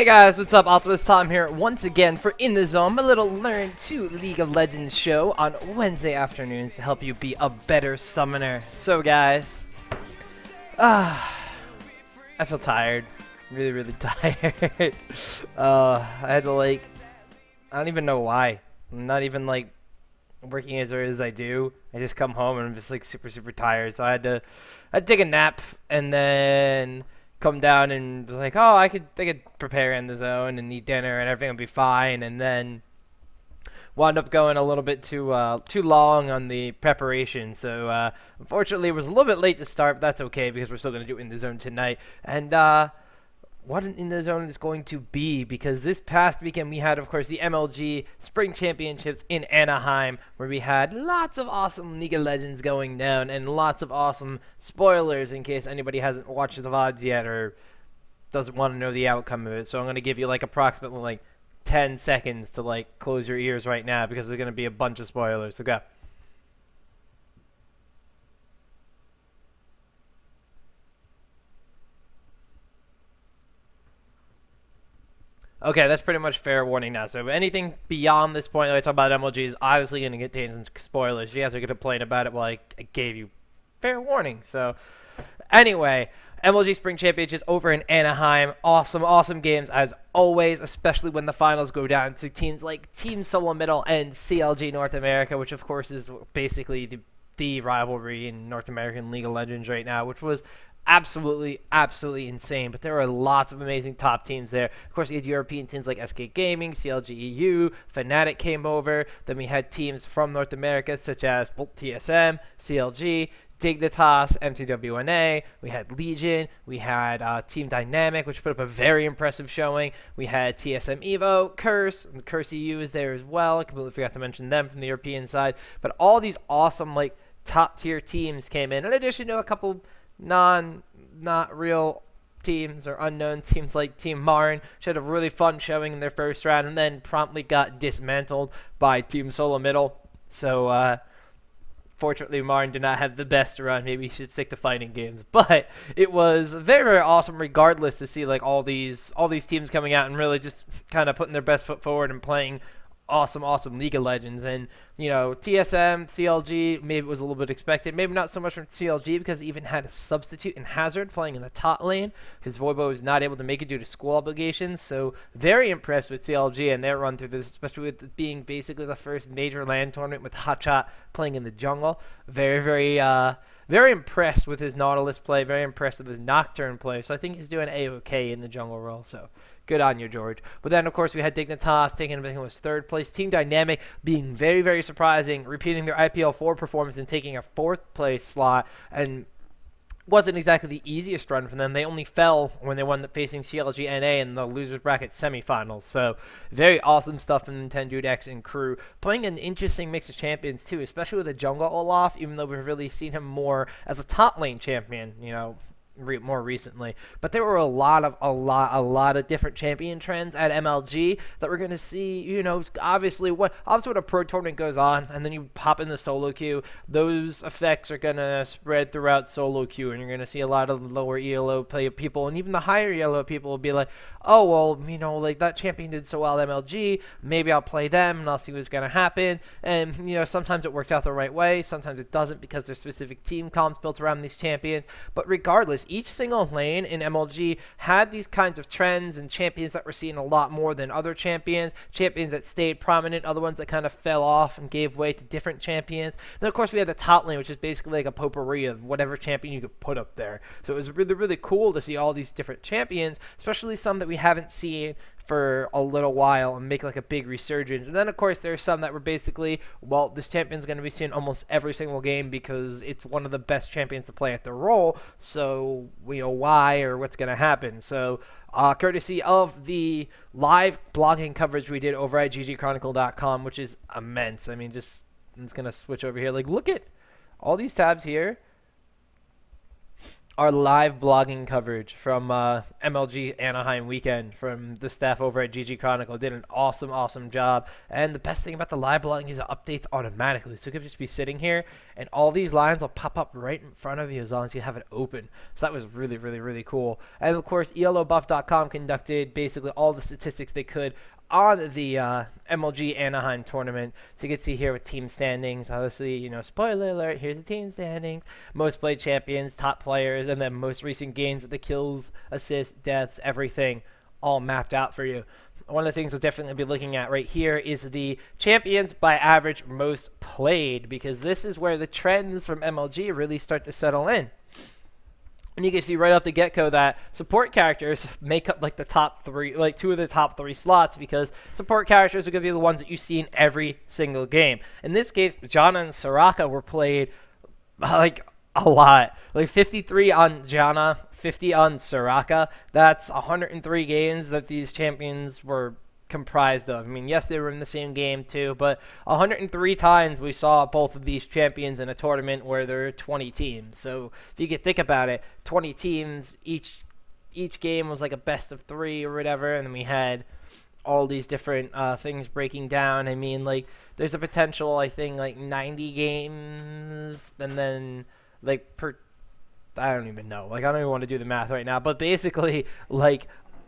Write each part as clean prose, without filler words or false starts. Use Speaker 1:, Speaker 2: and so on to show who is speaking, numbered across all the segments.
Speaker 1: Hey guys, what's up? Optimus Tom here once again for In the Zone, my little Learn to League of Legends show on Wednesday afternoons to help you be a better summoner. So guys, I feel tired. Really tired. I had to I don't even know why. I'm not even working as early as I do. I just come home and I'm just super tired. So I'd take a nap and then come down and was like, oh, I could prepare in the zone and eat dinner and everything would be fine. And then wound up going a little bit too long on the preparation. So unfortunately, it was a little bit late to start, but that's okay because we're still gonna do it in the zone tonight. And what an In the Zone is going to be, because this past weekend we had, of course, the MLG Spring Championships in Anaheim, where we had lots of awesome League of Legends going down and lots of awesome spoilers in case anybody hasn't watched the VODs yet or doesn't want to know the outcome of it. So I'm going to give you approximately 10 seconds to close your ears right now because there's going to be a bunch of spoilers. So go. Okay, that's pretty much fair warning now. So anything beyond this point that I talk about MLG is obviously going to get into spoilers. You guys are going to complain about it, well, I gave you fair warning. So anyway, MLG Spring Championships over in Anaheim. Awesome games as always, especially when the finals go down to teams like Team Solo Middle and CLG North America, which of course is basically the rivalry in North American League of Legends right now, which was absolutely insane. But there were lots of amazing top teams there. Of course, you had European teams like SK Gaming, CLG EU, Fnatic came over. Then we had teams from North America such as TSM, CLG, Dignitas, MTWNA. We had Legion. We had Team Dynamic, which put up a very impressive showing. We had TSM Evo, Curse. Curse EU is there as well. I completely forgot to mention them from the European side. But all these awesome top tier teams came in addition to a couple not real teams or unknown teams like Team Marn, which had a really fun showing in their first round and then promptly got dismantled by Team Solo Middle. So fortunately, Marn did not have the best run. Maybe he should stick to fighting games. But it was very awesome regardless to see all these teams coming out and really just kind of putting their best foot forward and playing awesome League of Legends. And TSM, CLG, maybe it was a little bit expected, maybe not so much from CLG because they even had a substitute in Hazard playing in the top lane because Voibo was not able to make it due to school obligations. So very impressed with CLG and their run through this, especially with it being basically the first major LAN tournament with Hotshot playing in the jungle. Very impressed with his Nautilus play, very impressed with his Nocturne play. So I think he's doing A-okay in the jungle role. So good on you, George. But then, of course, we had Dignitas taking, I think it was third place. Team Dynamic being very surprising, repeating their IPL4 performance and taking a fourth place slot. And wasn't exactly the easiest run for them. They only fell when they won facing CLG NA in the losers bracket semifinals. So very awesome stuff from Nintendo X and crew. Playing an interesting mix of champions too, especially with the jungle Olaf, even though we've really seen him more as a top lane champion, more recently. But there were a lot of different champion trends at MLG that we're going to see. Obviously when a pro tournament goes on and then you pop in the solo queue, those effects are going to spread throughout solo queue, and you're going to see a lot of lower ELO play people, and even the higher ELO people will be like, oh well, that champion did so well at MLG, maybe I'll play them and I'll see what's going to happen. And sometimes it works out the right way, sometimes it doesn't because there's specific team comps built around these champions. But regardless, each single lane in MLG had these kinds of trends and champions that were seen a lot more than other champions that stayed prominent, other ones that kind of fell off and gave way to different champions. And then of course we had the top lane, which is basically like a potpourri of whatever champion you could put up there. So it was really cool to see all these different champions, especially some that we haven't seen for a little while, and make a big resurgence. And then of course there's some that were basically, well, this champion's going to be seen almost every single game because it's one of the best champions to play at the role, so why or what's going to happen. So courtesy of the live blogging coverage we did over at ggchronicle.com, which is immense. I'm just going to switch over here. Look at all these tabs here. our live blogging coverage from MLG Anaheim weekend from the staff over at GG Chronicle did an awesome, awesome job. And the best thing about the live blogging is it updates automatically. So you could just be sitting here, and all these lines will pop up right in front of you as long as you have it open. So that was really, really, really cool. And of course, ELObuff.com conducted basically all the statistics they could on the MLG Anaheim tournament. So you can see here with team standings. Obviously, spoiler alert, here's the team standings. Most played champions, top players, and then most recent games with the kills, assists, deaths, everything all mapped out for you. One of the things we'll definitely be looking at right here is the champions by average most played, because this is where the trends from MLG really start to settle in. And you can see right off the get-go that support characters make up like the top three, like two of the top three slots, because support characters are going to be the ones that you see in every single game. In this case, Janna and Soraka were played like a lot, like 53 on Janna, 50 on Soraka. That's 103 games that these champions were comprised of. I mean, yes, they were in the same game too, but 103 times we saw both of these champions in a tournament where there are 20 teams. So if you could think about it, 20 teams, each game was like a best of 3 or whatever, and then we had all these different things breaking down. I mean, like, there's a potential, I think, like 90 games, and then like I don't even know. Like, I don't even want to do the math right now, but basically, like,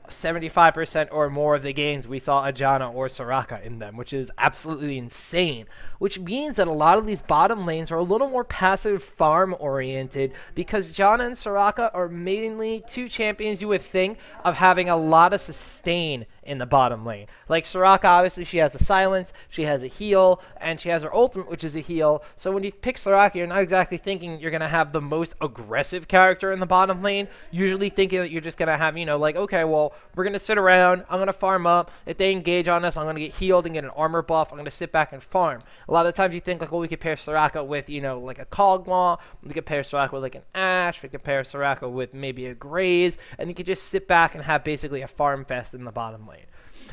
Speaker 1: 75% or more of the games we saw a Janna or Soraka in them, which is absolutely insane. Which means that a lot of these bottom lanes are a little more passive farm oriented, because Janna and Soraka are mainly two champions you would think of having a lot of sustain in the bottom lane. Like Soraka, obviously she has a silence, she has a heal, and she has her ultimate, which is a heal. So when you pick Soraka, you're not exactly thinking you're going to have the most aggressive character in the bottom lane. Usually thinking that you're just going to have, like, okay, well, we're going to sit around, I'm going to farm up. If they engage on us, I'm going to get healed and get an armor buff. I'm going to sit back and farm. A lot of times you think, like, well, we could pair Soraka with, like a Kog'Maw. We could pair Soraka with, like, an Ashe. We could pair Soraka with maybe a Graze. And you could just sit back and have basically a farm fest in the bottom lane.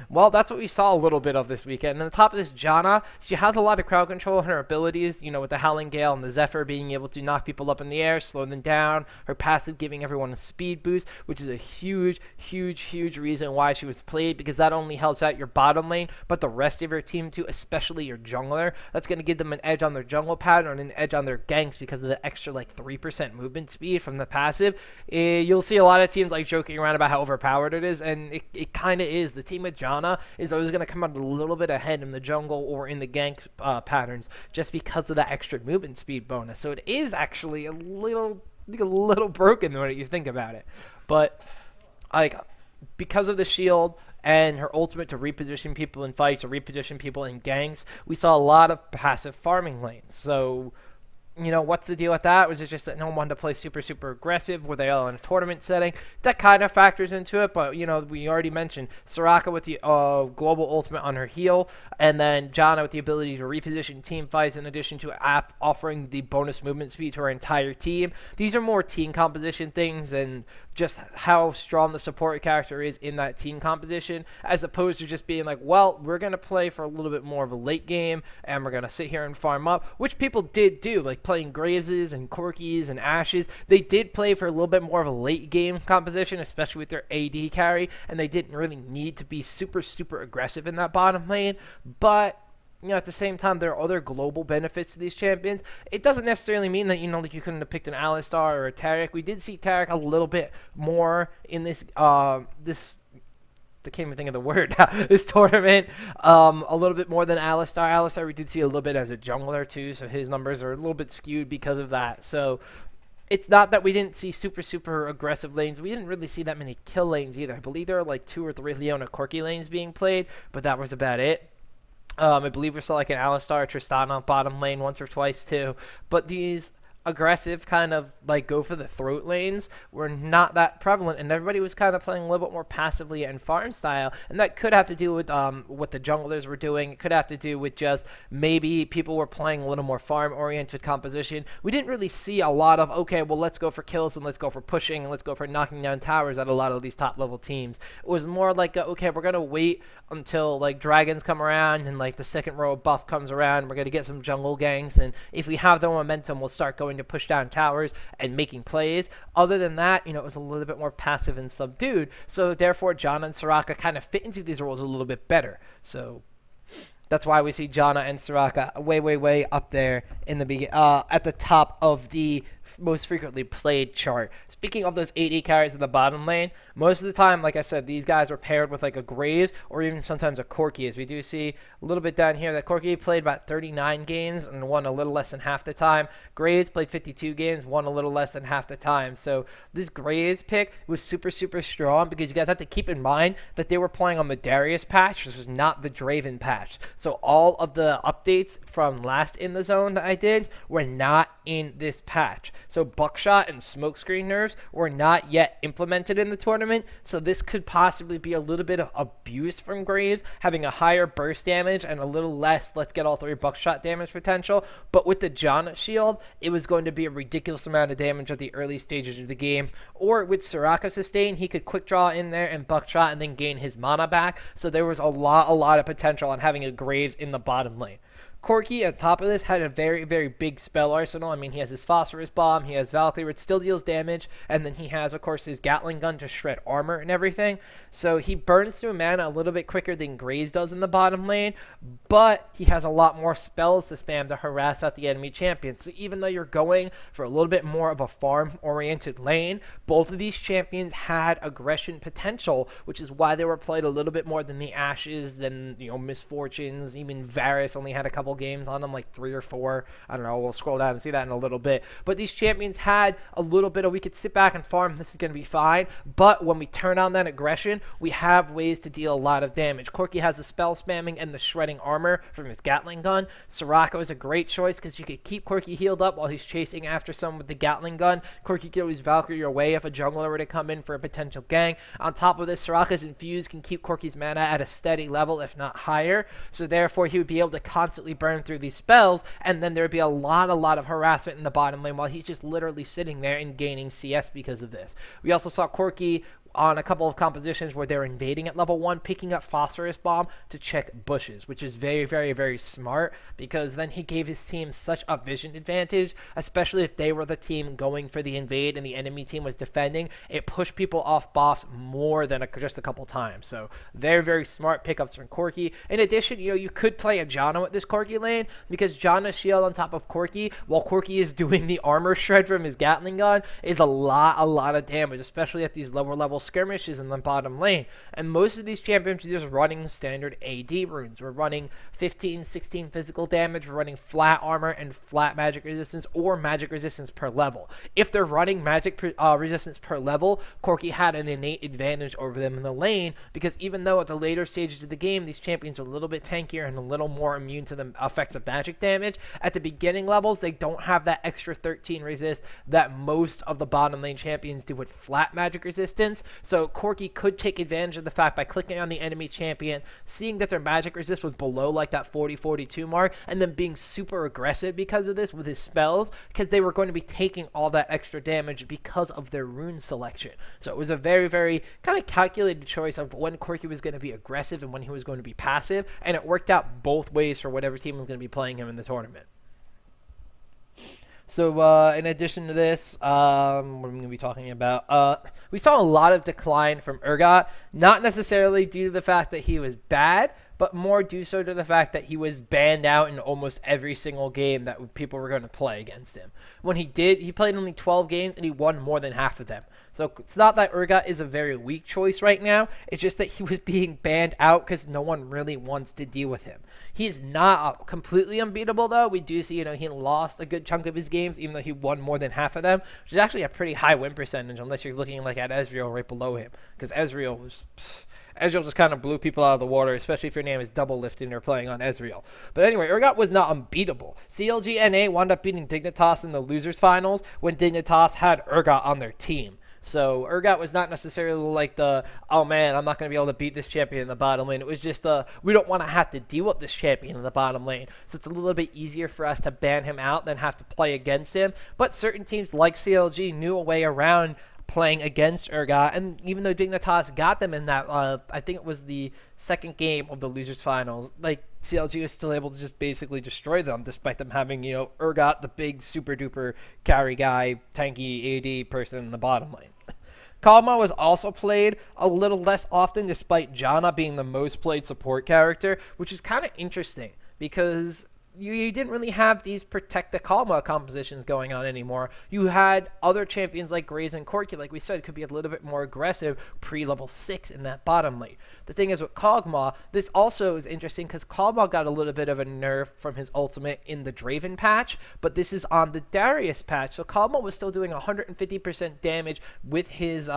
Speaker 1: Well, that's what we saw a little bit of this weekend. And on top of this, Janna, she has a lot of crowd control in her abilities, with the Howling Gale and the Zephyr being able to knock people up in the air, slow them down, her passive giving everyone a speed boost, which is a huge, huge, huge reason why she was played, because that only helps out your bottom lane, but the rest of your team too, especially your jungler. That's going to give them an edge on their jungle pattern and an edge on their ganks because of the extra, like, 3% movement speed from the passive. You'll see a lot of teams, like, joking around about how overpowered it is, and it kind of is. The team with Janna is always going to come out a little bit ahead in the jungle or in the gank patterns just because of that extra movement speed bonus. So it is actually a little broken when you think about it. But like, because of the shield and her ultimate to reposition people in fights or reposition people in ganks, we saw a lot of passive farming lanes. So what's the deal with that? Was it just that no one wanted to play super, super aggressive? Were they all in a tournament setting? That kind of factors into it, but, we already mentioned Soraka with the global ultimate on her heal, and then Janna with the ability to reposition team fights in addition to offering the bonus movement speed to her entire team. These are more team composition things and just how strong the support character is in that team composition, as opposed to just being like, well, we're going to play for a little bit more of a late game, and we're going to sit here and farm up, which people did do, like playing Graveses and Corkis and Ashes. They did play for a little bit more of a late game composition, especially with their AD carry, and they didn't really need to be super, super aggressive in that bottom lane, but at the same time, there are other global benefits to these champions. It doesn't necessarily mean that, like, you couldn't have picked an Alistar or a Taric. We did see Taric a little bit more in this, I can't even think of the word now, this tournament, a little bit more than Alistar. Alistar we did see a little bit as a jungler too, so his numbers are a little bit skewed because of that. So it's not that we didn't see super, super aggressive lanes. We didn't really see that many kill lanes either. I believe there are like 2 or 3 Leona Corki lanes being played, but that was about it. I believe we saw like an Alistar Tristana bottom lane once or twice too. But these aggressive kind of like go for the throat lanes were not that prevalent, and everybody was kind of playing a little bit more passively and farm style, and that could have to do with what the junglers were doing. It could have to do with just maybe people were playing a little more farm oriented composition. We didn't really see a lot of, okay, well, let's go for kills and let's go for pushing and let's go for knocking down towers at a lot of these top level teams. It was more like, okay, we're gonna wait until like dragons come around and like the second row of buff comes around. We're gonna get some jungle ganks, and if we have the momentum, we'll start going going to push down towers and making plays. Other than that, it was a little bit more passive and subdued. So therefore, Janna and Soraka kind of fit into these roles a little bit better. So that's why we see Janna and Soraka way, way, way up there in the at the top of the most frequently played chart. Speaking of those AD carries in the bottom lane, most of the time, like I said, these guys were paired with like a Graves or even sometimes a Corki, as we do see a little bit down here that Corki played about 39 games and won a little less than half the time. Graves played 52 games, won a little less than half the time. So this Graves pick was super, super strong because you guys have to keep in mind that they were playing on the Darius patch. This was not the Draven patch. So all of the updates from last In the Zone that I did were not in this patch. So Buckshot and Smokescreen nerfs were not yet implemented in the tournament, so this could possibly be a little bit of abuse from Graves, having a higher burst damage and a little less let's get all three Buckshot damage potential. But with the Janna shield, it was going to be a ridiculous amount of damage at the early stages of the game. Or with Soraka sustain, he could quick draw in there and Buckshot and then gain his mana back. So there was a lot of potential on having a Graves in the bottom lane. Corki, on top of this, had a very, very big spell arsenal. I mean, he has his Phosphorus Bomb, he has Valkyrie, which still deals damage, and then he has, of course, his Gatling Gun to shred armor and everything. So he burns through mana a little bit quicker than Graves does in the bottom lane, but he has a lot more spells to spam to harass out the enemy champions. So even though you're going for a little bit more of a farm-oriented lane, both of these champions had aggression potential, which is why they were played a little bit more than the Ashes, than, Misfortunes. Even Varus only had a couple games on them, like 3 or 4. I don't know, we'll scroll down and see that in a little bit. But these champions had a little bit of, we could sit back and farm, this is going to be fine. But when we turn on that aggression, we have ways to deal a lot of damage. Corki has the spell spamming and the shredding armor from his Gatling Gun. Soraka is a great choice because you could keep Corki healed up while he's chasing after someone with the Gatling Gun. Corki could always Valkyrie your way if a jungler were to come in for a potential gang. On top of this, Soraka's Infuse can keep Corki's mana at a steady level, if not higher. So therefore, he would be able to constantly burn through these spells, and then there would be a lot of harassment in the bottom lane while he's just literally sitting there and gaining CS because of this. We also saw Corki on a couple of compositions where they're invading at level 1, picking up Phosphorus Bomb to check bushes, which is very, very, very smart because then he gave his team such a vision advantage, especially if they were the team going for the invade and the enemy team was defending. It pushed people off buffs more than just a couple times. So very, very smart pickups from Corki. In addition, you could play a Janna with this Corki lane because Janna's shield on top of Corki, while Corki is doing the armor shred from his Gatling Gun, is a lot of damage, especially at these lower level skirmishes in the bottom lane. And most of these champions are just running standard AD runes. We're running 15, 16 physical damage, we're running flat armor and flat magic resistance or magic resistance per level. If they're running magic resistance per level, Corki had an innate advantage over them in the lane because even though at the later stages of the game these champions are a little bit tankier and a little more immune to the effects of magic damage, at the beginning levels they don't have that extra 13 resist that most of the bottom lane champions do with flat magic resistance. So Corki could take advantage of the fact by clicking on the enemy champion, seeing that their magic resist was below like that 40-42 mark, and then being super aggressive because of this with his spells, because they were going to be taking all that extra damage because of their rune selection. So it was a very, very kind of calculated choice of when Corki was going to be aggressive and when he was going to be passive, and it worked out both ways for whatever team was going to be playing him in the tournament. So in addition to this, what am I going to be talking about? We saw a lot of decline from Urgot, not necessarily due to the fact that he was bad, but more due so to the fact that he was banned out in almost every single game that people were going to play against him. When he did, he played only 12 games and he won more than half of them. So it's not that Urgot is a very weak choice right now. It's just that he was being banned out because no one really wants to deal with him. He's not completely unbeatable, though. We do see, he lost a good chunk of his games, even though he won more than half of them, which is actually a pretty high win percentage, unless you're looking like at Ezreal right below him, because Ezreal just kind of blew people out of the water, especially if your name is double lifting or playing on Ezreal. But anyway, Urgot was not unbeatable. CLG NA wound up beating Dignitas in the losers finals when Dignitas had Urgot on their team. So Urgot was not necessarily like oh man, I'm not going to be able to beat this champion in the bottom lane. It was just we don't want to have to deal with this champion in the bottom lane. So it's a little bit easier for us to ban him out than have to play against him. But certain teams like CLG knew a way around playing against Urgot, and even though Dignitas got them in that, I think it was the second game of the losers finals, like CLG was still able to just basically destroy them, despite them having, Urgot, the big super duper carry guy, tanky AD person in the bottom lane. Kog'Maw was also played a little less often, despite Janna being the most played support character, which is kind of interesting because you didn't really have these protect the Kog'Maw compositions going on anymore. You had other champions like Graze and Corki, like we said, could be a little bit more aggressive pre-level 6 in that bottom lane. The thing is with Kog'Maw, this also is interesting because Kog'Maw got a little bit of a nerf from his ultimate in the Draven patch, but this is on the Darius patch, so Kog'Maw was still doing 150% damage with his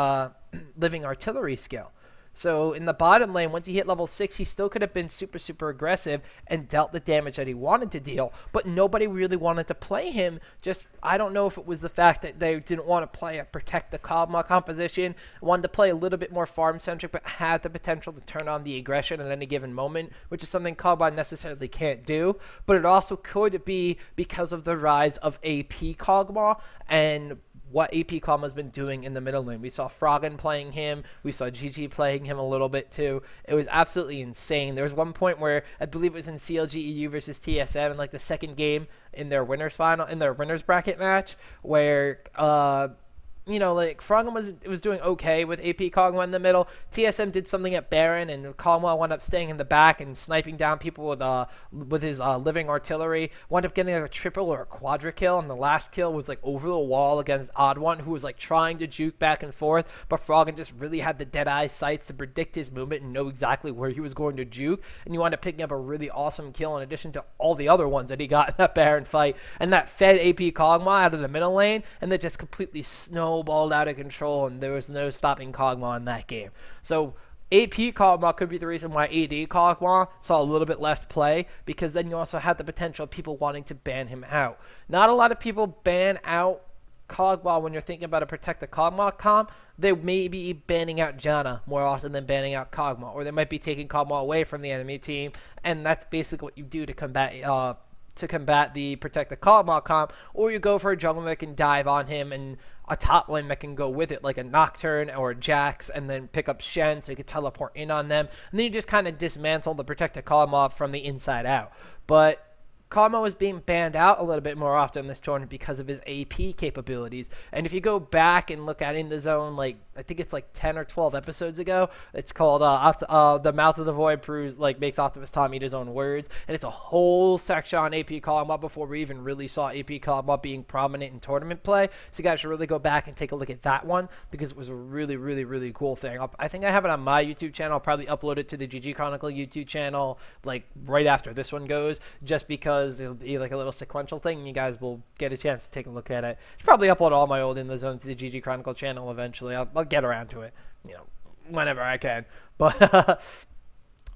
Speaker 1: living artillery skill. So in the bottom lane, once he hit level 6, he still could have been super, super aggressive and dealt the damage that he wanted to deal, but nobody really wanted to play him. Just, I don't know if it was the fact that they didn't want to play a protect the Kog'Maw composition, wanted to play a little bit more farm-centric, but had the potential to turn on the aggression at any given moment, which is something Kog'Maw necessarily can't do, but it also could be because of the rise of AP Kog'Maw and what AP Kog'Maw's been doing in the middle lane. We saw Froggen playing him. We saw GG playing him a little bit too. It was absolutely insane. There was one point where I believe it was in CLG EU versus TSM in like the second game in their winners bracket match where like Froggen was doing okay with AP Kog'Maw in the middle. TSM did something at Baron, and Kog'Maw wound up staying in the back and sniping down people with his living artillery. Wound up getting a triple or a quadra kill, and the last kill was like over the wall against Odd One, who was like trying to juke back and forth, but Froggen just really had the dead-eye sights to predict his movement and know exactly where he was going to juke, and he wound up picking up a really awesome kill in addition to all the other ones that he got in that Baron fight, and that fed AP Kog'Maw out of the middle lane, and that just completely snowballed out of control, and there was no stopping Kog'Maw in that game. So AP Kog'Maw could be the reason why AD Kog'Maw saw a little bit less play, because then you also had the potential of people wanting to ban him out. Not a lot of people ban out Kog'Maw when you're thinking about a protect the Kog'Maw comp. They may be banning out Janna more often than banning out Kog'Maw, or they might be taking Kog'Maw away from the enemy team, and that's basically what you do to combat the protect the Kog'Maw comp, or you go for a jungler that can dive on him and a top lane that can go with it, like a Nocturne or a Jax, and then pick up Shen so you can teleport in on them, and then you just kind of dismantle the protect the Kog'Maw from the inside out. But Kog'Maw was being banned out a little bit more often in this tournament because of his AP capabilities. And if you go back and look at In the Zone, like I think it's like 10 or 12 episodes ago, it's called The Mouth of the Void proves makes Optimus Tom eat his own words, and it's a whole section on AP Kog'Maw before we even really saw AP Kog'Maw being prominent in tournament play. So you guys should really go back and take a look at that one because it was a really, really, really cool thing. I think I have it on my YouTube channel. I'll probably upload it to the GG Chronicle YouTube channel like right after this one goes, just because it'll be like a little sequential thing, and you guys will get a chance to take a look at it. I'll probably upload all my old In the Zone to the GG Chronicle channel eventually. I'll get around to it, whenever I can. But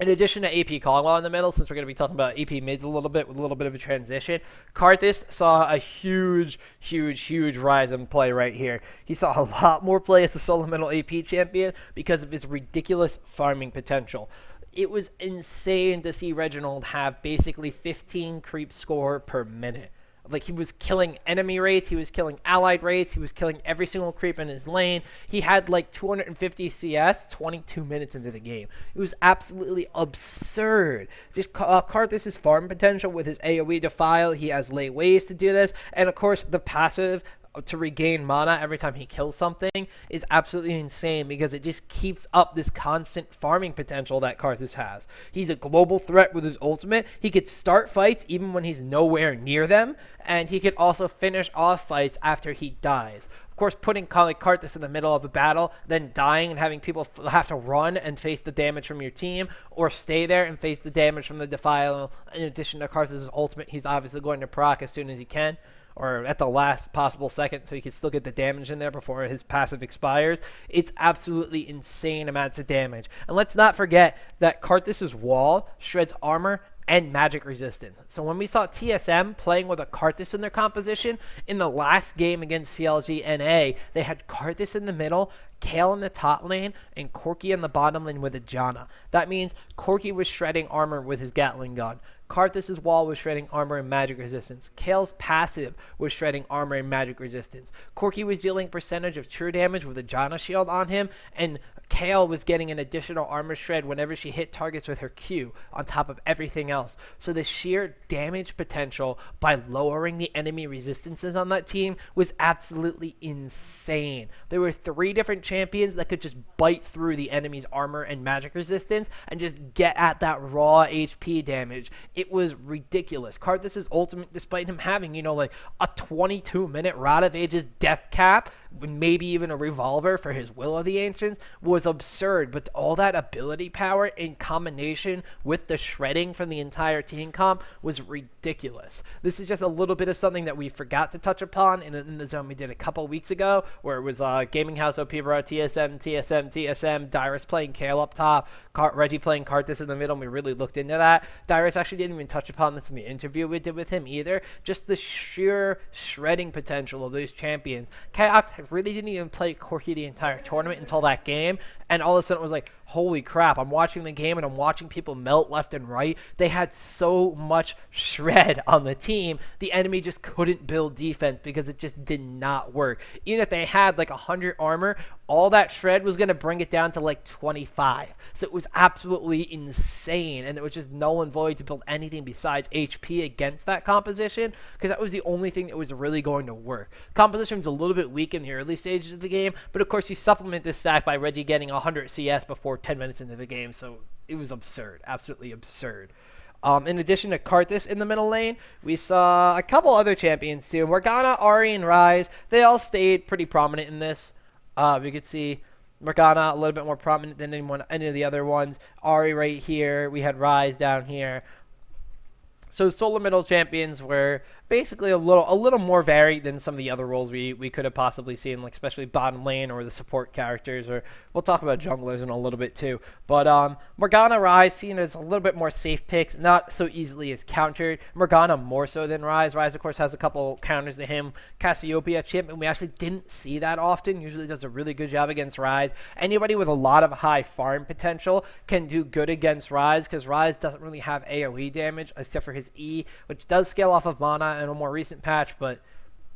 Speaker 1: in addition to AP Kog'Maw in the middle, since we're going to be talking about AP mids a little bit with a little bit of a transition, Karthus saw a huge, huge, huge rise in play right here. He saw a lot more play as a solo middle AP champion because of his ridiculous farming potential. It was insane to see Reginald have basically 15 creep score per minute. Like, he was killing enemy rates, he was killing allied rates, he was killing every single creep in his lane. He had like 250 CS 22 minutes into the game. It was absolutely absurd. Just Karthus' farm potential with his AoE Defile, he has late ways to do this, and of course the passive to regain mana every time he kills something is absolutely insane because it just keeps up this constant farming potential that Karthus has. He's a global threat with his ultimate. He could start fights even when he's nowhere near them, and he could also finish off fights after he dies. Of course, putting Karthus in the middle of a battle, then dying and having people have to run and face the damage from your team, or stay there and face the damage from the Defile. In addition to Karthus' ultimate, he's obviously going to proc as soon as he can, or at the last possible second, so he can still get the damage in there before his passive expires. It's absolutely insane amounts of damage. And let's not forget that Karthus' wall shreds armor and magic resistance. So when we saw TSM playing with a Karthus in their composition, in the last game against CLG NA, they had Karthus in the middle, Kale in the top lane, and Corki in the bottom lane with a Janna. That means Corki was shredding armor with his Gatling gun. Karthus' wall was shredding armor and magic resistance. Kale's passive was shredding armor and magic resistance. Corki was dealing percentage of true damage with a Janna shield on him, and Kale was getting an additional armor shred whenever she hit targets with her Q on top of everything else. So the sheer damage potential by lowering the enemy resistances on that team was absolutely insane. There were 3 different champions that could just bite through the enemy's armor and magic resistance and just get at that raw HP damage. It was ridiculous. Karthus' ultimate, despite him having, like a 22-minute Rod of Ages death cap, maybe even a revolver for his Will of the Ancients, was absurd. But all that ability power in combination with the shredding from the entire team comp was ridiculous. This is just a little bit of something that we forgot to touch upon in the zone we did a couple weeks ago, where it was Gaming House OP Bro, TSM, Dyrus playing Kale up top, Reggie playing Karthus in the middle, and we really looked into that. Dyrus actually didn't even touch upon this in the interview we did with him either. Just the sheer shredding potential of those champions. Chaos really didn't even play Corki the entire tournament until that game, and all of a sudden it was like, holy crap, I'm watching the game and I'm watching people melt left and right. They had so much shred on the team, the enemy just couldn't build defense because it just did not work. Even if they had like 100 armor, all that shred was going to bring it down to like 25. So it was absolutely insane, and it was just null and void to build anything besides HP against that composition, because that was the only thing that was really going to work. Composition was a little bit weak in the early stages of the game, but of course you supplement this fact by Reggie getting 100 CS before 10 minutes into the game, so it was absurd, absolutely absurd. In addition to Karthus in the middle lane, we saw a couple other champions too. Morgana, Ahri, and Ryze, they all stayed pretty prominent in this. We could see Morgana a little bit more prominent than any of the other ones. Ahri right here. We had Ryze down here. So solo middle champions were basically a little more varied than some of the other roles we could have possibly seen, like especially bottom lane or the support characters, or we'll talk about junglers in a little bit too. But Morgana, Ryze seen as a little bit more safe picks, not so easily as countered. Morgana more so than Ryze. Ryze of course has a couple counters to him. Cassiopeia champion we actually didn't see that often. Usually does a really good job against Ryze. Anybody with a lot of high farm potential can do good against Ryze, because Ryze doesn't really have AoE damage except for his E, which does scale off of mana in a more recent patch, but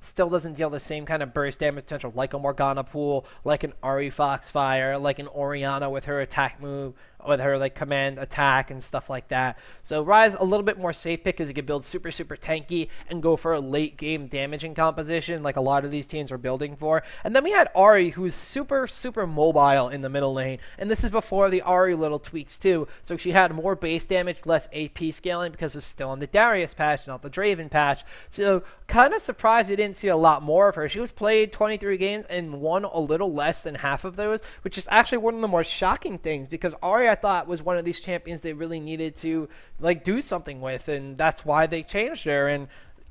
Speaker 1: still doesn't deal the same kind of burst damage potential like a Morgana pool, like an Ahri Foxfire, like an Orianna with her attack move, with her like command attack and stuff like that. So Ryze a little bit more safe pick because he could build super tanky and go for a late game damaging composition like a lot of these teams are building for. And then we had Ahri, who's super mobile in the middle lane, and this is before the Ahri little tweaks too. So she had more base damage, less AP scaling because it's still on the Darius patch, not the Draven patch. So kind of surprised we didn't see a lot more of her. She was played 23 games and won a little less than half of those, which is actually one of the more shocking things, because Ahri I thought was one of these champions they really needed to like do something with, and that's why they changed her. And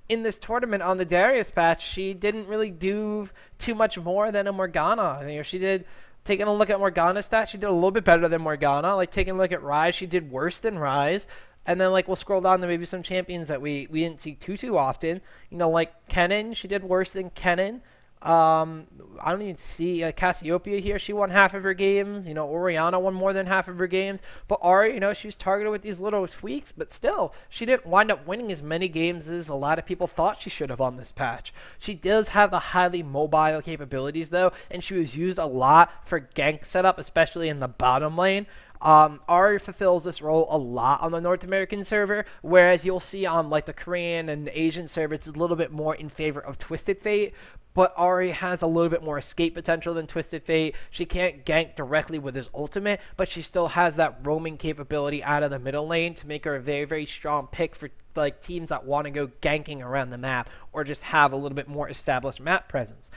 Speaker 1: in this tournament on the Darius patch, she didn't really do too much more than a Morgana. She did, taking a look at Morgana's stats, she did a little bit better than Morgana. Like taking a look at Ryze, she did worse than Ryze. And then like we'll scroll down to maybe some champions that we didn't see too often. Like Kennen, she did worse than Kennen. I don't even see Cassiopeia here. She won half of her games. Orianna won more than half of her games. But Ahri, she was targeted with these little tweaks, but still, she didn't wind up winning as many games as a lot of people thought she should have on this patch. She does have the highly mobile capabilities, though, and she was used a lot for gank setup, especially in the bottom lane. Ahri fulfills this role a lot on the North American server, whereas you'll see on like the Korean and Asian server, it's a little bit more in favor of Twisted Fate. But Ahri has a little bit more escape potential than Twisted Fate. She can't gank directly with his ultimate, but she still has that roaming capability out of the middle lane to make her a very strong pick for like teams that want to go ganking around the map or just have a little bit more established map presence.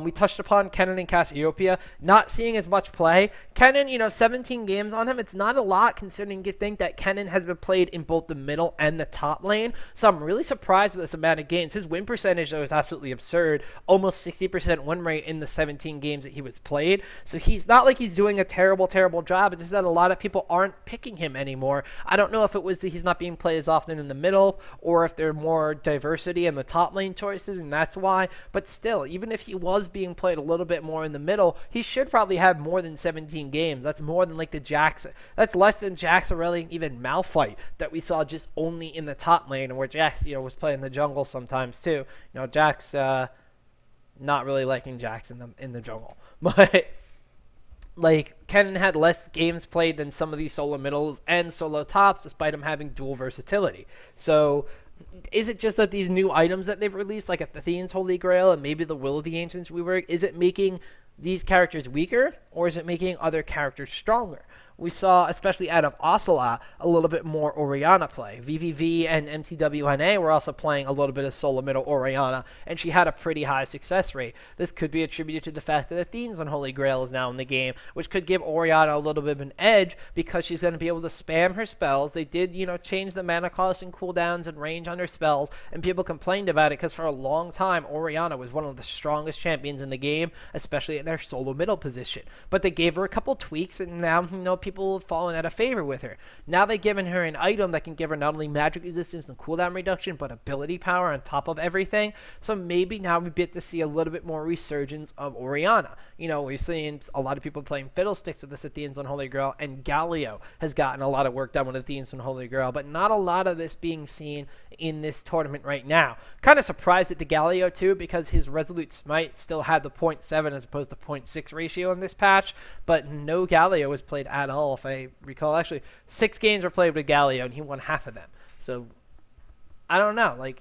Speaker 1: We touched upon Kennen and Cassiopeia not seeing as much play. Kennen, 17 games on him. It's not a lot considering you think that Kennen has been played in both the middle and the top lane. So I'm really surprised with this amount of games. His win percentage, though, is absolutely absurd. Almost 60% win rate in the 17 games that he was played. So he's not like he's doing a terrible job. It's just that a lot of people aren't picking him anymore. I don't know if it was that he's not being played as often in the middle or if there's more diversity in the top lane choices, and that's why. But still, even if he was was being played a little bit more in the middle, he should probably have more than 17 games. That's more than like the Jax. That's less than Jax Aurelion, even Malphite that we saw just only in the top lane, and where Jax, was playing the jungle sometimes too. Jax, not really liking Jax in the jungle, but. Like, Kennen had less games played than some of these solo middles and solo tops, despite him having dual versatility. So, is it just that these new items that they've released, like Athene's Holy Grail and maybe the Will of the Ancients rework, is it making these characters weaker, or is it making other characters stronger? We saw, especially out of Ocelot, a little bit more Orianna play. VVV and MTWNA were also playing a little bit of solo middle Orianna, and she had a pretty high success rate. This could be attributed to the fact that Athene's Unholy Grail is now in the game, which could give Orianna a little bit of an edge because she's going to be able to spam her spells. They did, change the mana cost and cooldowns and range on her spells, and people complained about it because for a long time, Orianna was one of the strongest champions in the game, especially in their solo middle position. But they gave her a couple tweaks, and now, people have fallen out of favor with her. Now they've given her an item that can give her not only magic resistance and cooldown reduction, but ability power on top of everything. So maybe now we get to see a little bit more resurgence of Orianna. We're seeing a lot of people playing Fiddlesticks with this Athene's Unholy Grail, and Galio has gotten a lot of work done with Athene's Unholy Grail, but not a lot of this being seen in this tournament right now. Kind of surprised at the Galio too, because his Resolute Smite still had the 0.7 as opposed to 0.6 ratio in this patch, but no Galio was played at all, if I recall. Actually, 6 games were played with Galio, and he won half of them. So, I don't know.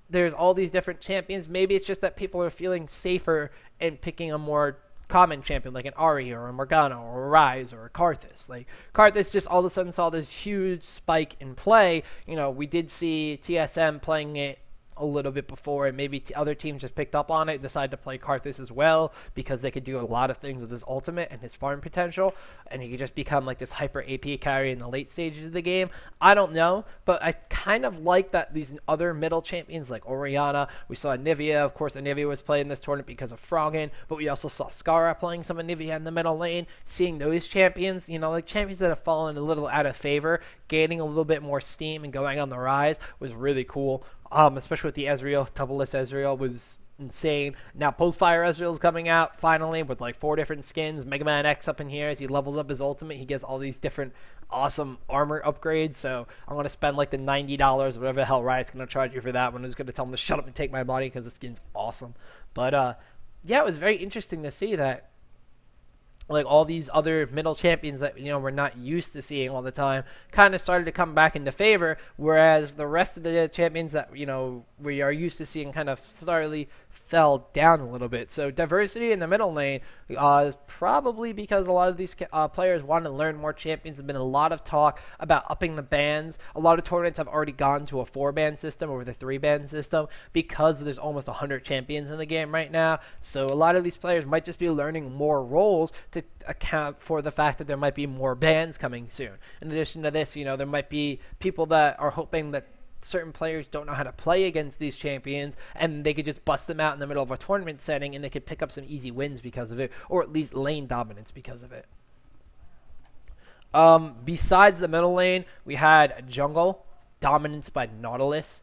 Speaker 1: There's all these different champions. Maybe it's just that people are feeling safer in picking a more common champion, like an Ahri or a Morgana or a Ryze or a Karthus. Karthus just all of a sudden saw this huge spike in play. We did see TSM playing it a little bit before, and maybe other teams just picked up on it, decided to play Karthus as well, because they could do a lot of things with his ultimate and his farm potential, and he could just become like this hyper AP carry in the late stages of the game. I don't know, but I kind of like that these other middle champions like Orianna, we saw Anivia, of course Anivia was playing this tournament because of Froggen, but we also saw Skara playing some Anivia in the middle lane. Seeing those champions, champions that have fallen a little out of favor, gaining a little bit more steam and going on the rise was really cool. Especially with the Ezreal, double-less Ezreal was insane. Now Postfire Ezreal is coming out finally with 4 different skins. Mega Man X up in here as he levels up his ultimate. He gets all these different awesome armor upgrades. So I'm going to spend the $90, whatever the hell Riot's going to charge you for that one. I'm just going to tell him to shut up and take my money because the skin's awesome. But yeah, it was very interesting to see that all these other middle champions that we're not used to seeing all the time kind of started to come back into favor, whereas the rest of the champions that we are used to seeing kind of slowly fell down a little bit. So diversity in the middle lane is probably because a lot of these players want to learn more champions. There's been a lot of talk about upping the bans. A lot of tournaments have already gone to a 4-ban system over the 3-ban system because there's almost 100 champions in the game right now. So a lot of these players might just be learning more roles to account for the fact that there might be more bans coming soon. In addition to this, there might be people that are hoping that certain players don't know how to play against these champions, and they could just bust them out in the middle of a tournament setting, and they could pick up some easy wins because of it, or at least lane dominance because of it. Besides the middle lane, we had jungle dominance by Nautilus.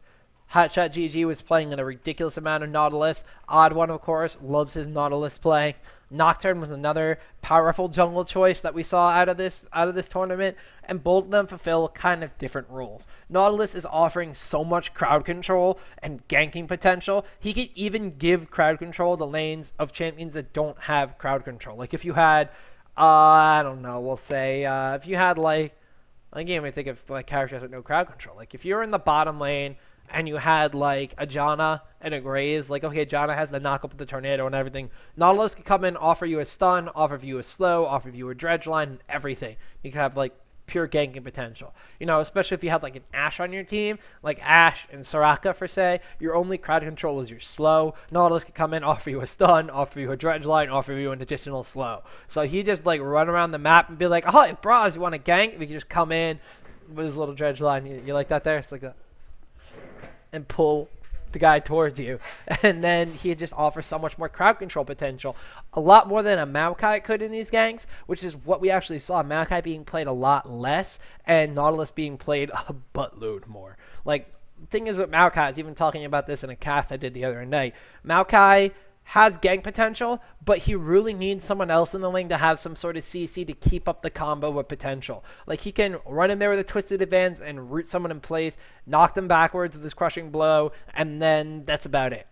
Speaker 1: Hotshot GG was playing in a ridiculous amount of Nautilus. Odd One, of course, loves his Nautilus play. Nocturne was another powerful jungle choice that we saw out of this tournament, and both of them fulfill kind of different roles. Nautilus is offering so much crowd control and ganking potential. He could even give crowd control to lanes of champions that don't have crowd control. If you had, I don't know, we'll say, if you had again, we think of characters with no crowd control. If you're in the bottom lane and you had a Janna and a Graves, okay, Janna has the knock up with the tornado and everything. Nautilus can come in, offer you a stun, offer you a slow, offer you a dredge line, and everything. You can have pure ganking potential. Especially if you have an Ashe on your team, like Ashe and Soraka for say, your only crowd control is your slow. Nautilus can come in, offer you a stun, offer you a dredge line, offer you an additional slow. So he just run around the map and be like, oh, bros, you want to gank? We can just come in with his little dredge line. You like that there? It's like that. And pull the guy towards you, and then he just offers so much more crowd control potential, a lot more than a Maokai could in these ganks, which is what we actually saw. Maokai being played a lot less, and Nautilus being played a buttload more. The thing is with Maokai, I was even talking about this in a cast I did the other night. Maokai has gank potential, but he really needs someone else in the lane to have some sort of CC to keep up the combo with potential. Like, he can run in there with a twisted advance and root someone in place, knock them backwards with his crushing blow, and then that's about it.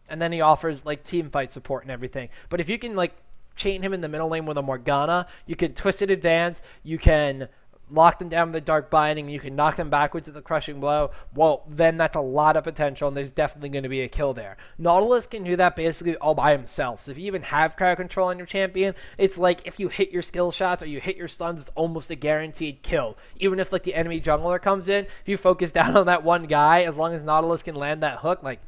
Speaker 1: And then he offers, like, team fight support and everything. But if you can, like, chain him in the middle lane with a Morgana, you can twisted advance, you can lock them down with the dark binding, you can knock them backwards with the crushing blow, well, then that's a lot of potential, and there's definitely going to be a kill there. Nautilus can do that basically all by himself. So if you even have crowd control on your champion, it's like if you hit your skill shots or you hit your stuns, it's almost a guaranteed kill. Even if, like, the enemy jungler comes in, if you focus down on that one guy, as long as Nautilus can land that hook, like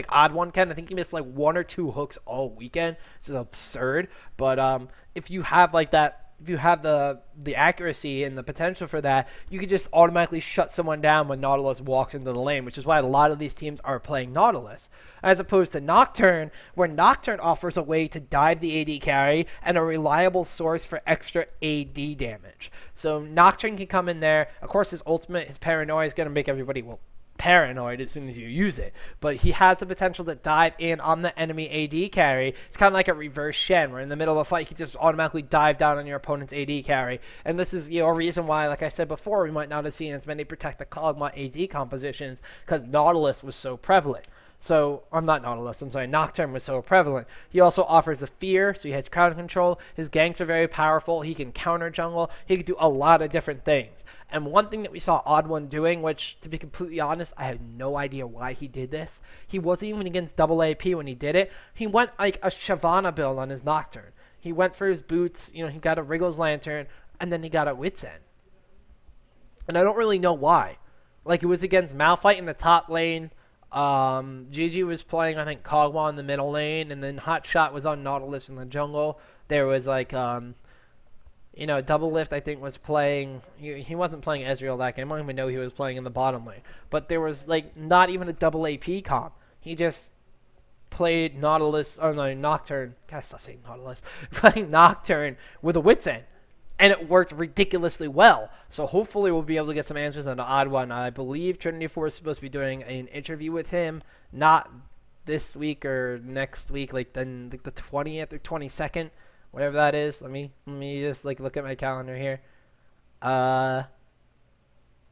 Speaker 1: Odd One can. I think he missed like 1 or 2 hooks all weekend, which is absurd. But if you have like that, if you have the accuracy and the potential for that, you can just automatically shut someone down when Nautilus walks into the lane, which is why a lot of these teams are playing Nautilus. As opposed to Nocturne, where Nocturne offers a way to dive the AD carry and a reliable source for extra AD damage. So Nocturne can come in there. Of course, his ultimate, his paranoia is going to make everybody, well, paranoid as soon as you use it, but he has the potential to dive in on the enemy AD carry. It's kind of like a reverse Shen, where in the middle of a fight, he just automatically dive down on your opponent's AD carry. And this is, a reason why, like I said before, we might not have seen as many Protect the Kog'Maw AD compositions, because Nautilus was so prevalent. So, I'm not Nautilus, I'm sorry, Nocturne was so prevalent. He also offers the fear, so he has crowd control. His ganks are very powerful. He can counter jungle. He can do a lot of different things. And one thing that we saw Odd One doing, which, to be completely honest, I have no idea why he did this. He wasn't even against double AP when he did it. He went like a Shyvana build on his Nocturne. He went for his boots, he got a Wriggle's Lantern, and then he got a Wit's End. And I don't really know why. Like, it was against Malphite in the top lane. Gigi was playing, I think, Kog'Maw in the middle lane, and then Hotshot was on Nautilus in the jungle. There was, like, Double Lift, I think, was playing. He wasn't playing Ezreal that game. I don't even know he was playing in the bottom lane. But there was, like, not even a double AP comp. He just played Nautilus, or no, Nocturne. Gotta stop saying Nautilus. Playing Nocturne with a Wit's End. And it worked ridiculously well. So hopefully we'll be able to get some answers on the Odd One. I believe Trinity Force is supposed to be doing an interview with him, not this week or next week, like the 20th or 22nd, whatever that is. Let me just like look at my calendar here. I'm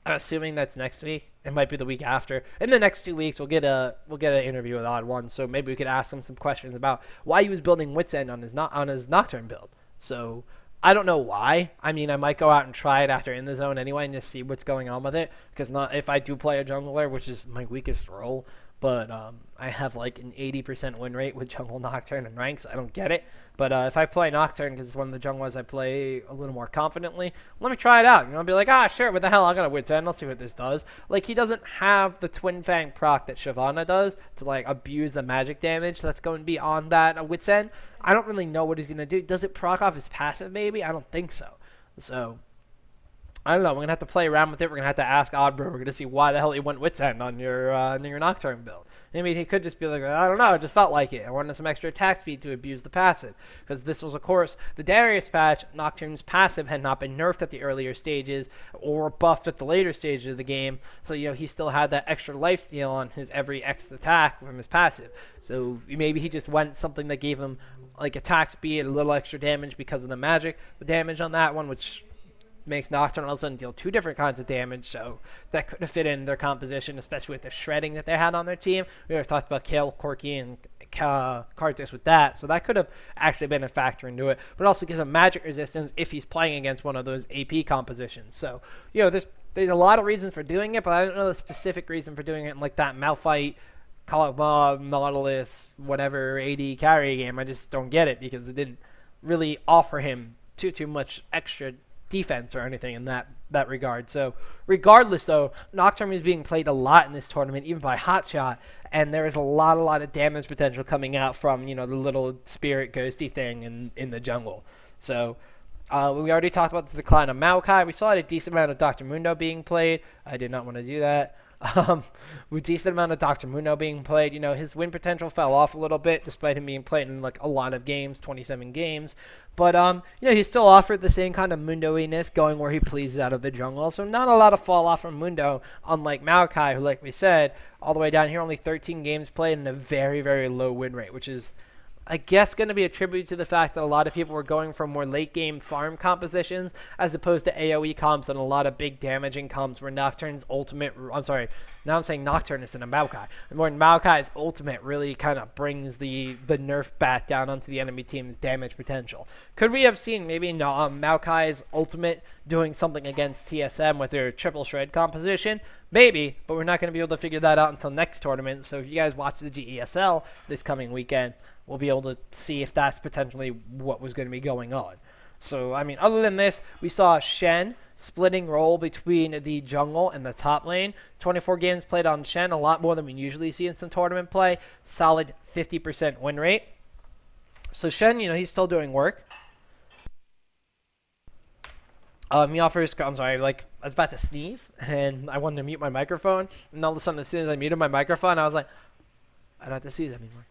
Speaker 1: assuming that's next week. It might be the week after. In the next 2 weeks, we'll get an interview with Odd One. So maybe we could ask him some questions about why he was building Wit's End on his Nocturne build. So I don't know why. I mean, I might go out and try it after in the zone anyway and just see what's going on with it. Because if I do play a jungler, which is my weakest role, but I have like an 80% win rate with jungle Nocturne and ranks. I don't get it. But if I play Nocturne, because it's one of the junglers I play a little more confidently, let me try it out. I'll be like, sure, what the hell, I got a Wit's End, I'll see what this does. Like, he doesn't have the Twin Fang proc that Shyvana does to, like, abuse the magic damage that's going to be on that Wit's End. I don't really know what he's going to do. Does it proc off his passive, maybe? I don't think so. So, I don't know. We're going to have to play around with it. We're going to have to ask Oddbro. We're going to see why the hell he went Wit's End on your Nocturne build. I mean, he could just be like, I don't know, it just felt like it. I wanted some extra attack speed to abuse the passive. Because this was, of course, the Darius patch. Nocturne's passive had not been nerfed at the earlier stages or buffed at the later stages of the game. So, he still had that extra lifesteal on his every X attack from his passive. So maybe he just went something that gave him, like, attack speed, a little extra damage because of the magic damage on that one, which makes Nocturne all of a sudden deal 2 different kinds of damage, so that could have fit in their composition, especially with the shredding that they had on their team. We already talked about Kale, Corki, and Karthus with that, so that could have actually been a factor into it, but also gives him magic resistance if he's playing against one of those AP compositions. So, there's a lot of reasons for doing it, but I don't know the specific reason for doing it in like that Malphite, Kog'Maw, Nautilus, whatever AD carry game. I just don't get it because it didn't really offer him too much extra defense or anything in that regard. So regardless, though, Nocturne is being played a lot in this tournament, even by Hotshot, and there is a lot of damage potential coming out from the little spirit ghosty thing in the jungle. So we already talked about the decline of Maokai. We saw a decent amount of Dr. Mundo being played. I did not want to do that. With decent amount of Dr. Mundo being played, his win potential fell off a little bit despite him being played in like a lot of games, 27 games. But he still offered the same kind of Mundo-iness, going where he pleases out of the jungle. So not a lot of fall off from Mundo, unlike Maokai, who, like we said, all the way down here, only 13 games played and a very, very low win rate, which is I guess going to be a tribute to the fact that a lot of people were going for more late game farm compositions as opposed to AoE comps and a lot of big damaging comps where Nocturne's ultimate, I'm sorry, now I'm saying Nocturne instead of Maokai. And where Maokai's ultimate really kind of brings the nerf bat down onto the enemy team's damage potential. Could we have seen maybe Maokai's ultimate doing something against TSM with their triple shred composition? Maybe, but we're not going to be able to figure that out until next tournament. So if you guys watch the GESL this coming weekend, we'll be able to see if that's potentially what was going to be going on. So, I mean, other than this, we saw Shen splitting role between the jungle and the top lane. 24 games played on Shen, a lot more than we usually see in some tournament play. Solid 50% win rate. So Shen, he's still doing work. He offers, I'm sorry, I was about to sneeze, and I wanted to mute my microphone, and all of a sudden, as soon as I muted my microphone, I was like, I don't have to sneeze anymore.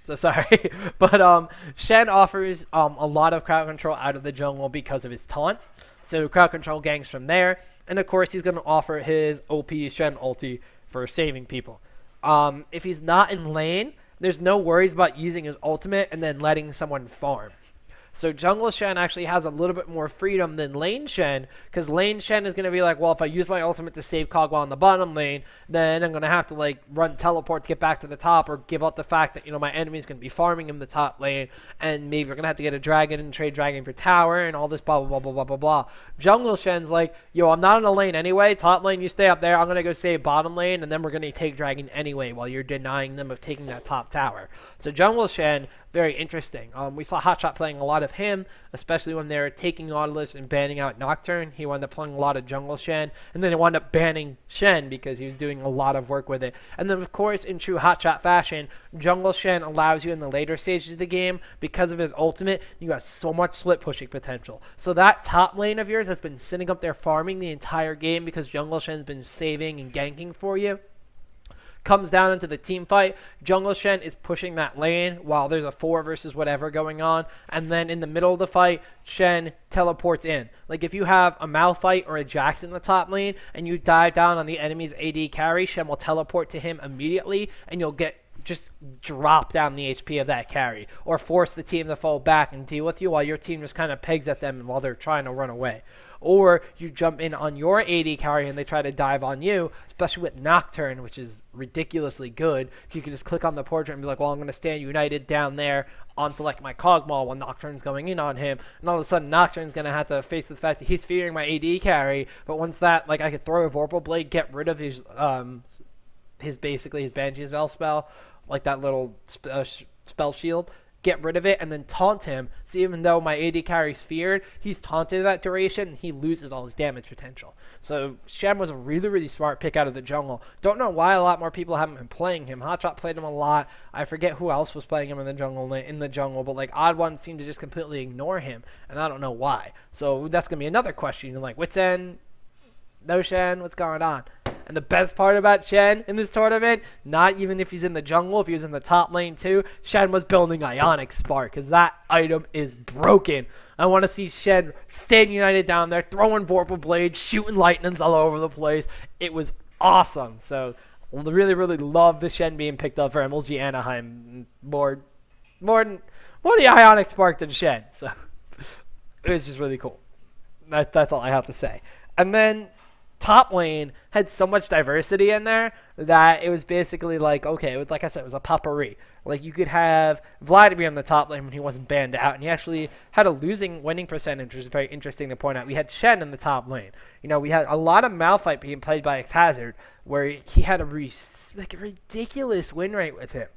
Speaker 1: So sorry. But Shen offers a lot of crowd control out of the jungle because of his taunt. So crowd control gangs from there. And of course, he's going to offer his OP Shen ulti for saving people. If he's not in lane, there's no worries about using his ultimate and then letting someone farm. So Jungle Shen actually has a little bit more freedom than Lane Shen, because Lane Shen is going to be like, well, if I use my ultimate to save Kog'Maw in the bottom lane, then I'm going to have to run teleport to get back to the top, or give up the fact that my enemy's going to be farming in the top lane, and maybe we're going to have to get a dragon and trade dragon for tower and all this blah blah blah blah blah blah. Jungle Shen's like, yo, I'm not in the lane anyway. Top lane, you stay up there. I'm going to go save bottom lane, and then we're going to take dragon anyway while you're denying them of taking that top tower. So Jungle Shen, very interesting. We saw Hotshot playing a lot of him, especially when they were taking Nautilus and banning out Nocturne. He wound up playing a lot of Jungle Shen, and then he wound up banning Shen because he was doing a lot of work with it. And then, of course, in true Hotshot fashion, Jungle Shen allows you in the later stages of the game, because of his ultimate, you got so much split pushing potential. So that top lane of yours that's been sitting up there farming the entire game because Jungle Shen's been saving and ganking for you, comes down into the team fight. Jungle Shen is pushing that lane while there's a 4 versus whatever going on, and then in the middle of the fight, Shen teleports in. Like if you have a Malphite or a Jax in the top lane and you dive down on the enemy's AD carry, Shen will teleport to him immediately, and you'll just drop down the HP of that carry, or force the team to fall back and deal with you while your team just kind of pegs at them while they're trying to run away. Or you jump in on your AD carry and they try to dive on you, especially with Nocturne, which is ridiculously good. You can just click on the portrait and be like, well, I'm going to stand united down there onto my Kog'Maw while Nocturne's going in on him. And all of a sudden, Nocturne's going to have to face the fact that he's fearing my AD carry. But once that, I could throw a Vorpal Blade, get rid of his basically his Banshee's Veil spell, that little spell shield, get rid of it, and then taunt him. So even though my AD carry's feared, he's taunted that duration, and he loses all his damage potential. So Shen was a really, really smart pick out of the jungle. Don't know why a lot more people haven't been playing him. Hotshot played him a lot. I forget who else was playing him in the jungle, but Odd One seemed to just completely ignore him, and I don't know why. So that's going to be another question. Wits End, no Shen, what's going on? And the best part about Shen in this tournament, not even if he's in the jungle, if he was in the top lane too, Shen was building Ionic Spark, because that item is broken. I want to see Shen stand united down there, throwing Vorpal Blades, shooting lightnings all over the place. It was awesome. So, really, really love the Shen being picked up for MLG Anahiem. More the Ionic Spark than Shen. So, it was just really cool. That's all I have to say. And then top lane had so much diversity in there that it was basically okay, like I said, it was a potpourri. You could have Vladimir in the top lane when he wasn't banned out, and he actually had a losing winning percentage, which is very interesting to point out. We had Shen in the top lane. We had a lot of Malphite being played by Xhazard, where he had a ridiculous win rate with him.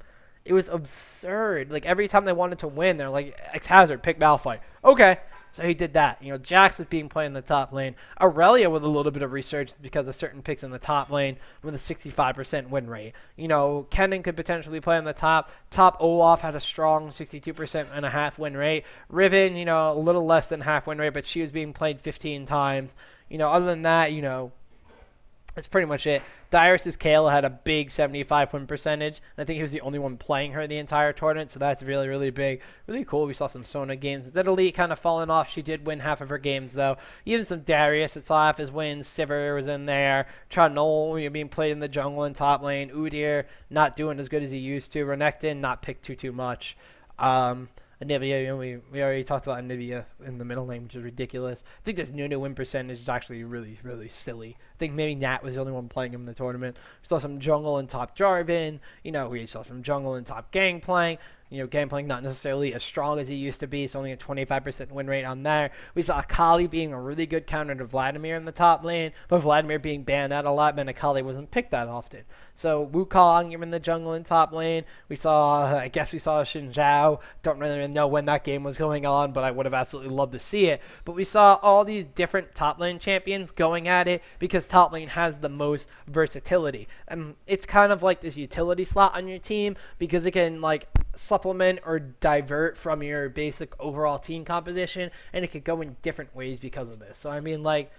Speaker 1: It was absurd. Every time they wanted to win, they're like, Xhazard, pick Malphite. Okay. So he did that. Jax was being played in the top lane. Aurelia with a little bit of research because of certain picks in the top lane with a 65% win rate. Kennen could potentially play in the top. Top Olaf had a strong 62.5% win rate. Riven, a little less than half win rate, but she was being played 15 times. Other than that, that's pretty much it. Dyrus' Kayla had a big 75 win percentage. I think he was the only one playing her the entire tournament, so that's really, really big. Really cool. We saw some Sona games. That Elite kind of falling off. She did win half of her games, though. Even some Darius that saw half his wins. Sivir was in there. Trunol being played in the jungle and top lane. Udyr not doing as good as he used to. Renekton not picked too much. Anivia, you know, we already talked about Anivia in the middle lane, which is ridiculous. I think this Nunu win percentage is actually really, really silly. I think maybe Nat was the only one playing him in the tournament. We saw some jungle and top Jarvan. You know, we saw some jungle and top Gangplank. You know, Gangplank not necessarily as strong as he used to be, so only a 25% win rate on there. We saw Akali being a really good counter to Vladimir in the top lane, but Vladimir being banned out a lot meant Akali wasn't picked that often. So Wukong in the jungle and top lane. We saw, I guess we saw Xin Zhao. Don't really know when that game was going on, but I would have absolutely loved to see it. But we saw all these different top lane champions going at it because top lane has the most versatility. It's kind of like this utility slot on your team because it can like supplement or divert from your basic overall team composition, and it could go in different ways because of this. So I mean, like,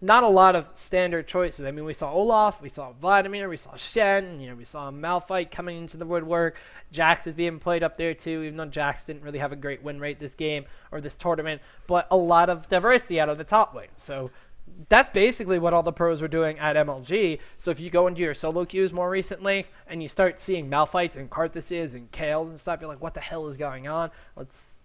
Speaker 1: not a lot of standard choices. I mean, we saw Olaf, we saw Vladimir, we saw Shen, you know, we saw Malphite coming into the woodwork. Jax is being played up there too, even though Jax didn't really have a great win rate this game or this tournament, but a lot of diversity out of the top lane. So that's basically what all the pros were doing at MLG. So if you go into your solo queues more recently and you start seeing Malphites and Karthuses and Kales and stuff, you're like, what the hell is going on? Let's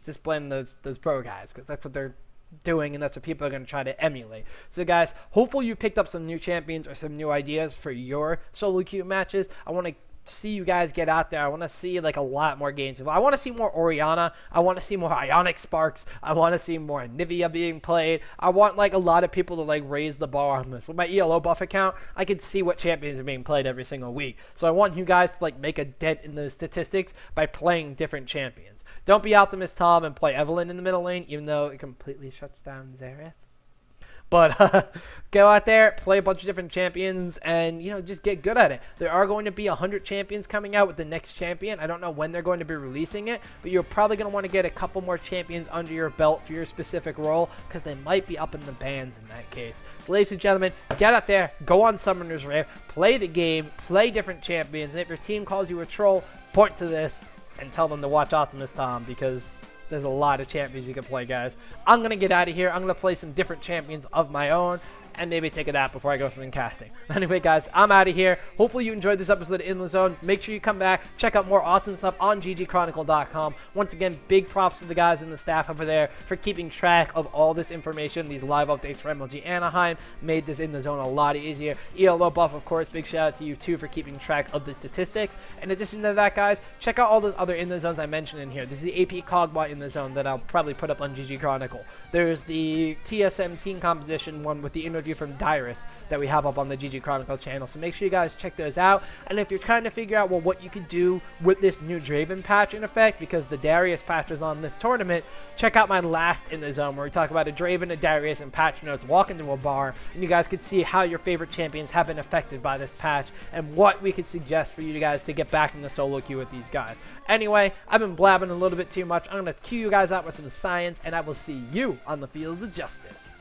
Speaker 1: just blame those pro guys because that's what they're doing, and that's what people are going to try to emulate. So guys, hopefully you picked up some new champions or some new ideas for your solo queue matches. I want to see you guys get out there. I want to see like a lot more games. I want to see more Orianna. I want to see more Ionic Sparks. I want to see more Anivia being played. I want like a lot of people to like raise the bar on this. With my ELO buff account, I can see what champions are being played every single week. So I want you guys to like make a dent in the statistics by playing different champions. Don't be Optimus Tom and play Evelynn in the middle lane, even though it completely shuts down Xerath. But go out there, play a bunch of different champions, and, you know, just get good at it. There are going to be 100 champions coming out with the next champion. I don't know when they're going to be releasing it, but you're probably going to want to get a couple more champions under your belt for your specific role because they might be up in the bans in that case. So, ladies and gentlemen, get out there, go on Summoner's Rift, play the game, play different champions, and if your team calls you a troll, point to this and tell them to watch Optimus Tom because there's a lot of champions you can play, guys. I'm going to get out of here. I'm going to play some different champions of my own and maybe take a nap before I go from casting. Anyway, guys, I'm out of here. Hopefully you enjoyed this episode of In the Zone. Make sure you come back. Check out more awesome stuff on ggchronicle.com. Once again, big props to the guys and the staff over there for keeping track of all this information. These live updates for MLG Anahiem made this In the Zone a lot easier. ELO Buff, of course, big shout out to you too for keeping track of the statistics. In addition to that, guys, check out all those other In the Zones I mentioned in here. This is the AP Cogbot In the Zone that I'll probably put up on GG Chronicle. There's the TSM team composition one with the interview from Dyrus that we have up on the GG Chronicle channel. So make sure you guys check those out. And if you're trying to figure out, well, what you could do with this new Draven patch in effect, because the Darius patch is on this tournament, check out my last In the Zone where we talk about a Draven, a Darius, and patch notes, walk into a bar, and you guys could see how your favorite champions have been affected by this patch and what we could suggest for you guys to get back in the solo queue with these guys. Anyway, I've been blabbing a little bit too much. I'm going to cue you guys out with some science, and I will see you on the fields of justice.